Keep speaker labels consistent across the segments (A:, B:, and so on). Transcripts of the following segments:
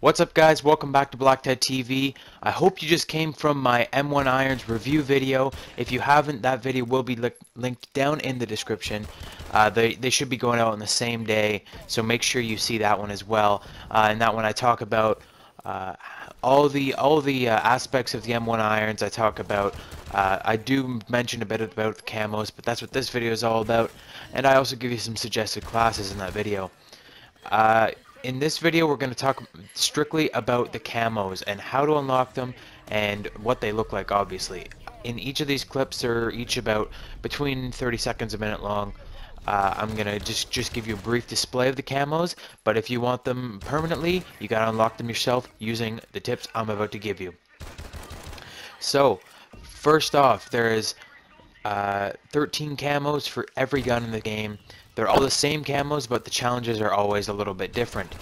A: What's up, guys? Welcome back to BlackTideTV. I hope you just came from my M1 Irons review video. If you haven't, that video will be linked down in the description. They should be going out on the same day, so make sure you see that one as well. And that one I talk about all the aspects of the M1 Irons. I talk about I do mention a bit about the camos, but that's what this video is all about. And I also give you some suggested classes in that video. In this video, we're going to talk strictly about the camos and how to unlock them and what they look like, obviously. In each of these clips, they're each about between 30 seconds a minute long. I'm going to just give you a brief display of the camos, but if you want them permanently, you got to unlock them yourself using the tips I'm about to give you. So, first off, there is 13 camos for every gun in the game. They're all the same camos, but the challenges are always a little bit different.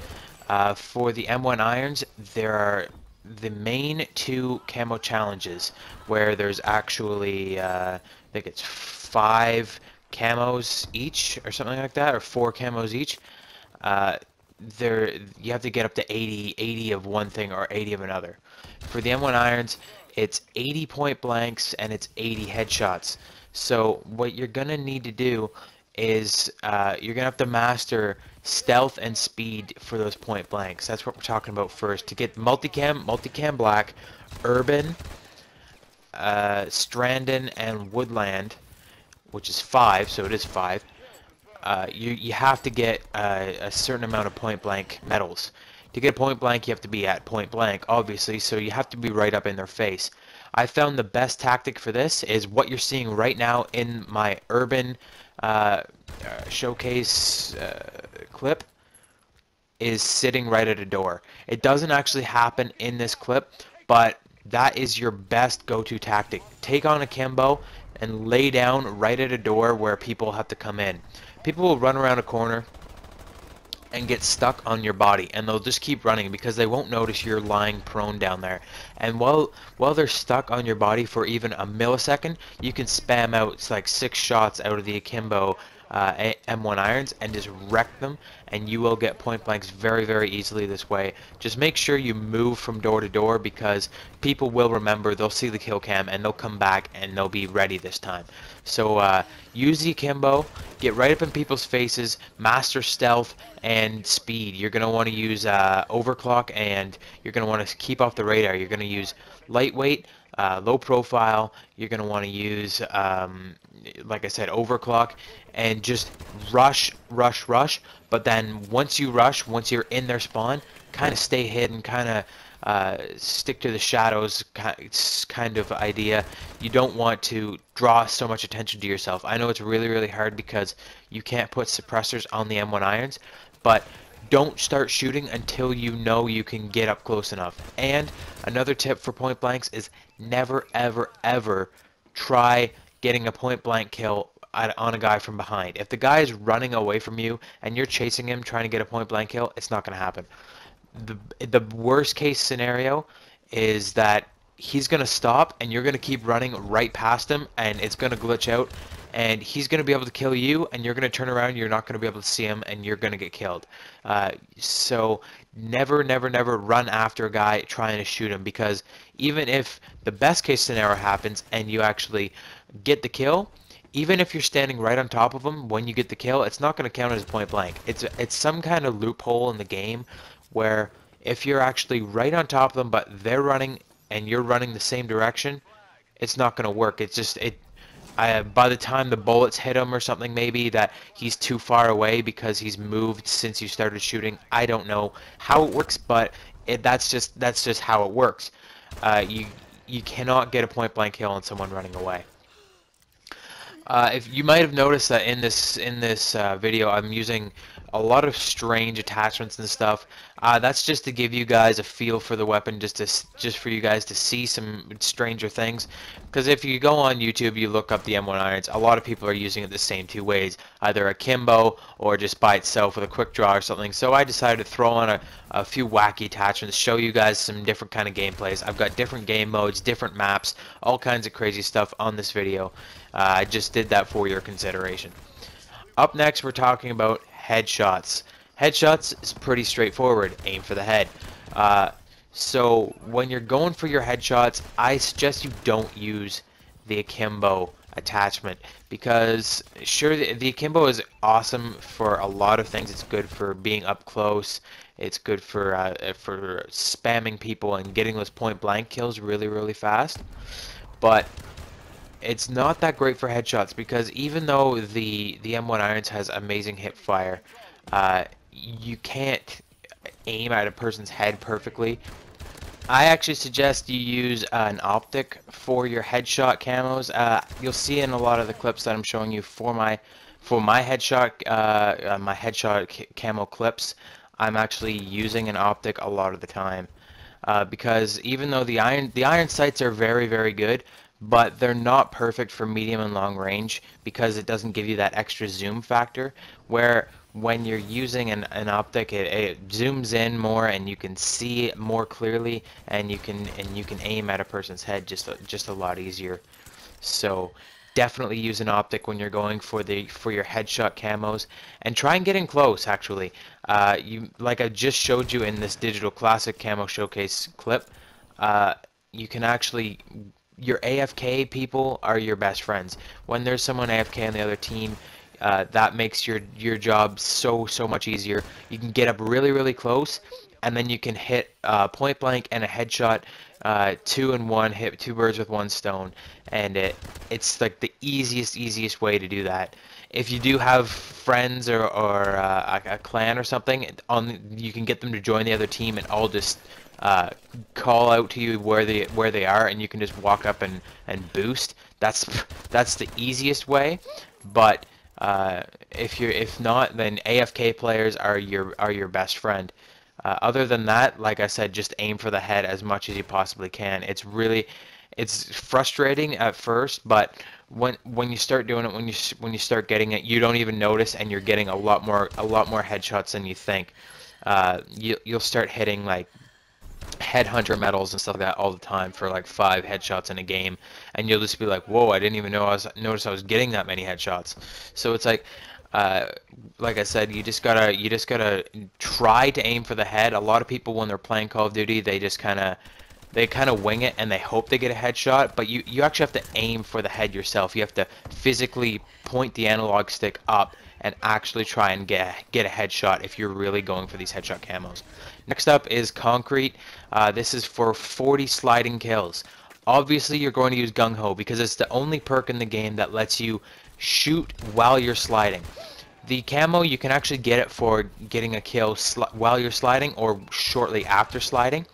A: For the M1 Irons, there are the main two camo challenges, where there's actually, I think it's 5 camos each, or something like that, or 4 camos each. You have to get up to 80 of one thing or 80 of another. For the M1 Irons, it's 80 point blanks and it's 80 headshots. So what you're gonna need to do is you're gonna have to master stealth and speed for those point blanks. That's what we're talking about first. To get multicam black, urban, Strandon, and woodland, which is 5, so it is 5. You have to get a certain amount of point blank medals. To get a point blank, you have to be at point blank, obviously, so you have to be right up in their face. I found the best tactic for this is what you're seeing right now in my urban showcase clip is sitting right at a door. It doesn't actually happen in this clip, but that is your best go-to tactic. Take on a Kimbo and lay down right at a door where people have to come in. People will run around a corner and get stuck on your body, and they'll just keep running because they won't notice you're lying prone down there. And while they're stuck on your body for even a millisecond, you can spam out like 6 shots out of the akimbo M1 Irons and just wreck them, and you will get point blanks very, very easily this way. Just make sure you move from door to door, because people will remember, they'll see the kill cam and they'll come back and they'll be ready this time. So use the akimbo, get right up in people's faces, master stealth and speed. You're going to want to use overclock, and you're going to want to keep off the radar. You're going to use lightweight, low profile. You're going to want to use, like I said, overclock, and just rush. But then once you're in their spawn, kind of stay hidden, kind of stick to the shadows kind of idea. You don't want to draw so much attention to yourself. I know it's really, really hard because you can't put suppressors on the M1 Irons, but don't start shooting until you know you can get up close enough. And another tip for point blanks is never, ever, ever try getting a point blank kill on a guy from behind. If the guy is running away from you and you're chasing him trying to get a point blank kill, it's not going to happen. The worst case scenario is that he's going to stop and you're going to keep running right past him, and it's going to glitch out, and he's going to be able to kill you, and you're going to turn around, you're not going to be able to see him, and you're going to get killed. So never run after a guy trying to shoot him, because even if the best case scenario happens and you actually get the kill, even if you're standing right on top of him when you get the kill, it's not going to count as point blank. It's some kind of loophole in the game where if you're actually right on top of them but they're running and you're running the same direction, it's not going to work. It's just by the time the bullets hit him or something, maybe that he's too far away because he's moved since you started shooting. I don't know how it works, but that's just how it works. You cannot get a point blank kill on someone running away. If you might have noticed that in this video, I'm using a lot of strange attachments and stuff. That's just to give you guys a feel for the weapon, just for you guys to see some stranger things. Because if you go on YouTube, you look up the M1 Irons, a lot of people are using it the same 2 ways, either akimbo or just by itself with a quick draw or something. So I decided to throw on a few wacky attachments, show you guys some different kind of gameplays. I've got different game modes, different maps, all kinds of crazy stuff on this video. I just did that for your consideration. Up next, we're talking about headshots. Headshots is pretty straightforward. Aim for the head. So when you're going for your headshots, I suggest you don't use the akimbo attachment, because sure, the akimbo is awesome for a lot of things. It's good for being up close. It's good for spamming people and getting those point blank kills really fast. But it's not that great for headshots, because even though the M1 Irons has amazing hip fire, you can't aim at a person's head perfectly. I actually suggest you use an optic for your headshot camos. You'll see in a lot of the clips that I'm showing you for my headshot camo clips, I'm actually using an optic a lot of the time, because even though the iron sights are very good, but they're not perfect for medium and long range, because it doesn't give you that extra zoom factor, where when you're using an optic, it zooms in more and you can see more clearly, and you can aim at a person's head just a lot easier. So definitely use an optic when you're going for your headshot camos, and try and get in close. Actually, like I just showed you in this digital classic camo showcase clip, you can actually, your AFK people are your best friends. When there's someone AFK on the other team, that makes your job so much easier. You can get up really close, and then you can hit point blank and a headshot, two in one, hit two birds with one stone, and it's like the easiest way to do that. If you do have friends or a clan or something, you can get them to join the other team, and I'll just call out to you where they are, and you can just walk up and boost. That's the easiest way. But if not, then AFK players are your best friend. Other than that, like I said, just aim for the head as much as you possibly can. It's frustrating at first, but when you start doing it, when you start getting it, you don't even notice, and you're getting a lot more headshots than you think. You'll start hitting like headhunter medals and stuff like that all the time for like 5 headshots in a game, and you'll just be like, whoa, I didn't even notice I was getting that many headshots. So it's like I said, you just gotta try to aim for the head. A lot of people, when they're playing Call of Duty, they kind of wing it, and they hope they get a headshot, but you actually have to aim for the head yourself. You have to physically point the analog stick up and actually try and get a headshot if you're really going for these headshot camos. Next up is Concrete. This is for 40 sliding kills. Obviously, you're going to use Gung Ho, because it's the only perk in the game that lets you shoot while you're sliding. The camo, you can actually get it for getting a kill while you're sliding or shortly after sliding.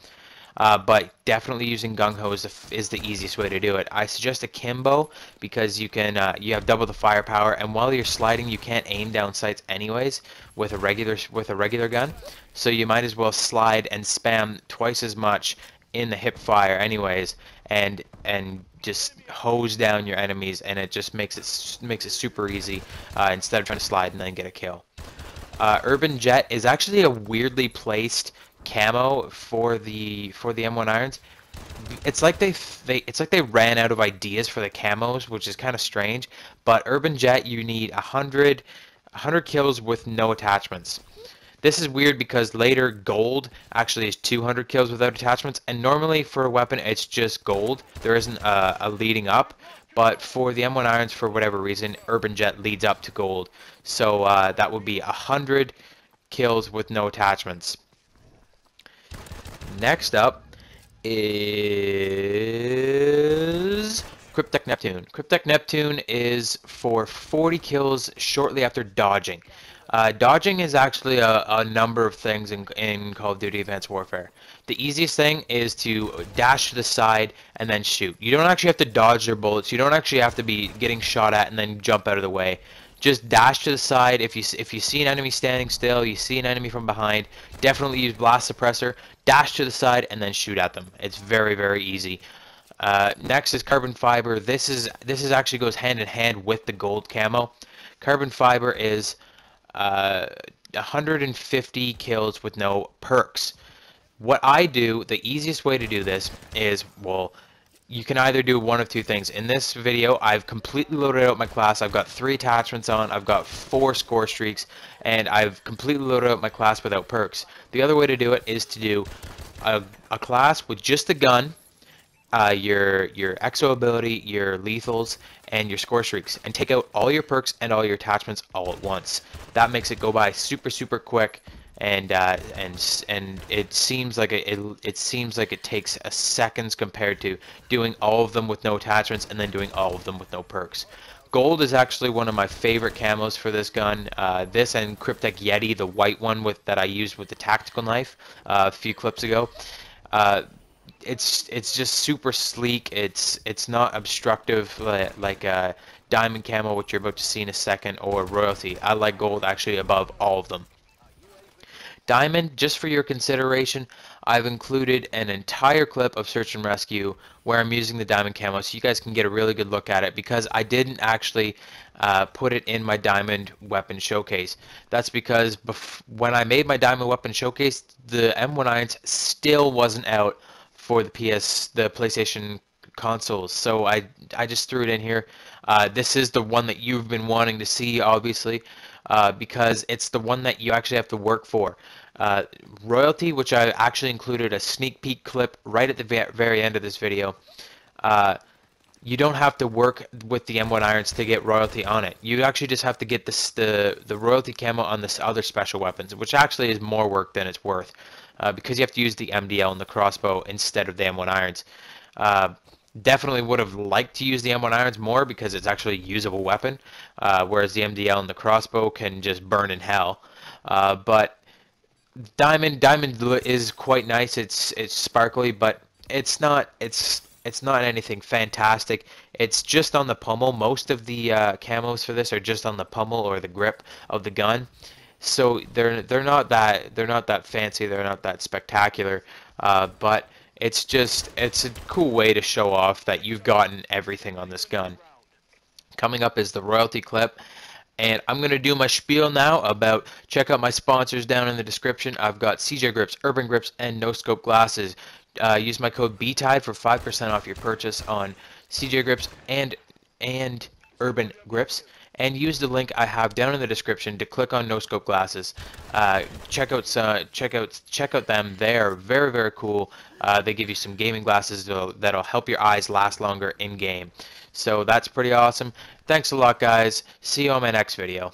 A: But definitely using Gung Ho is the easiest way to do it. I suggest Akimbo, because you have double the firepower, and while you're sliding, you can't aim down sights anyways with a regular gun. So you might as well slide and spam twice as much in the hip fire anyways, and just hose down your enemies, and it just makes it super easy, instead of trying to slide and then get a kill. Urban Jet is actually a weirdly placed camo for the M1 Irons. It's like they ran out of ideas for the camos, which is kind of strange. But Urban Jet, you need 100 kills with no attachments. This is weird, because later gold actually is 200 kills without attachments, and normally for a weapon it's just gold. There isn't a leading up, but for the M1 Irons, for whatever reason, Urban Jet leads up to gold. So that would be 100 kills with no attachments. Next up is Cryptic Neptune. Cryptic Neptune is for 40 kills shortly after dodging. Dodging is actually a number of things in Call of Duty Advanced Warfare. The easiest thing is to dash to the side and then shoot. You don't actually have to dodge their bullets. You don't actually have to be getting shot at and then jump out of the way. Just dash to the side. If you see an enemy standing still, you see an enemy from behind, definitely use Blast Suppressor, dash to the side, and then shoot at them. It's very easy. Next is Carbon Fiber. This actually goes hand in hand with the gold camo. Carbon Fiber is 150 kills with no perks. What I do, the easiest way to do this is, well, you can either do one of two things. In this video, I've completely loaded out my class. I've got 3 attachments on, I've got 4 score streaks, and I've completely loaded out my class without perks. The other way to do it is to do a class with just the gun, your exo ability, your lethals, and your score streaks, and take out all your perks and all your attachments all at once. That makes it go by super quick, and it seems like it seems like it takes a seconds compared to doing all of them with no attachments and then doing all of them with no perks. Gold is actually one of my favorite camos for this gun. This and Cryptic Yeti, the white one that I used with the tactical knife a few clips ago. It's just super sleek. It's not obstructive like diamond camo, which you're about to see in a second, or royalty. I like gold actually above all of them. Diamond, just for your consideration, I've included an entire clip of search and rescue where I'm using the diamond camo, so you guys can get a really good look at it, because I didn't actually put it in my diamond weapon showcase. That's because when I made my diamond weapon showcase, the M1 irons still wasn't out for the PlayStation consoles, so I just threw it in here. This is the one that you've been wanting to see, obviously, because it's the one that you actually have to work for. Royalty, which I actually included a sneak peek clip right at the very end of this video. You don't have to work with the M1 irons to get royalty on it. You actually just have to get the royalty camo on this other special weapons, which actually is more work than it's worth, because you have to use the MDL and the crossbow instead of the M1 irons. Definitely would have liked to use the M1 irons more because it's actually a usable weapon, whereas the MDL and the crossbow can just burn in hell. But diamond is quite nice. It's sparkly, but it's not anything fantastic. It's just on the pommel. Most of the camos for this are just on the pommel or the grip of the gun, so they're not that fancy. They're not that spectacular, but it's a cool way to show off that you've gotten everything on this gun. Coming up is the royalty clip. And I'm going to do my spiel now about, check out my sponsors down in the description. I've got CJ Grips, Urban Grips, and No Scope Glasses. Use my code BTIDE for 5% off your purchase on CJ Grips and Urban Grips. And use the link I have down in the description to click on No Scope Glasses. Check out them. They're very cool. They give you some gaming glasses that'll help your eyes last longer in game. So that's pretty awesome. Thanks a lot, guys. See you on my next video.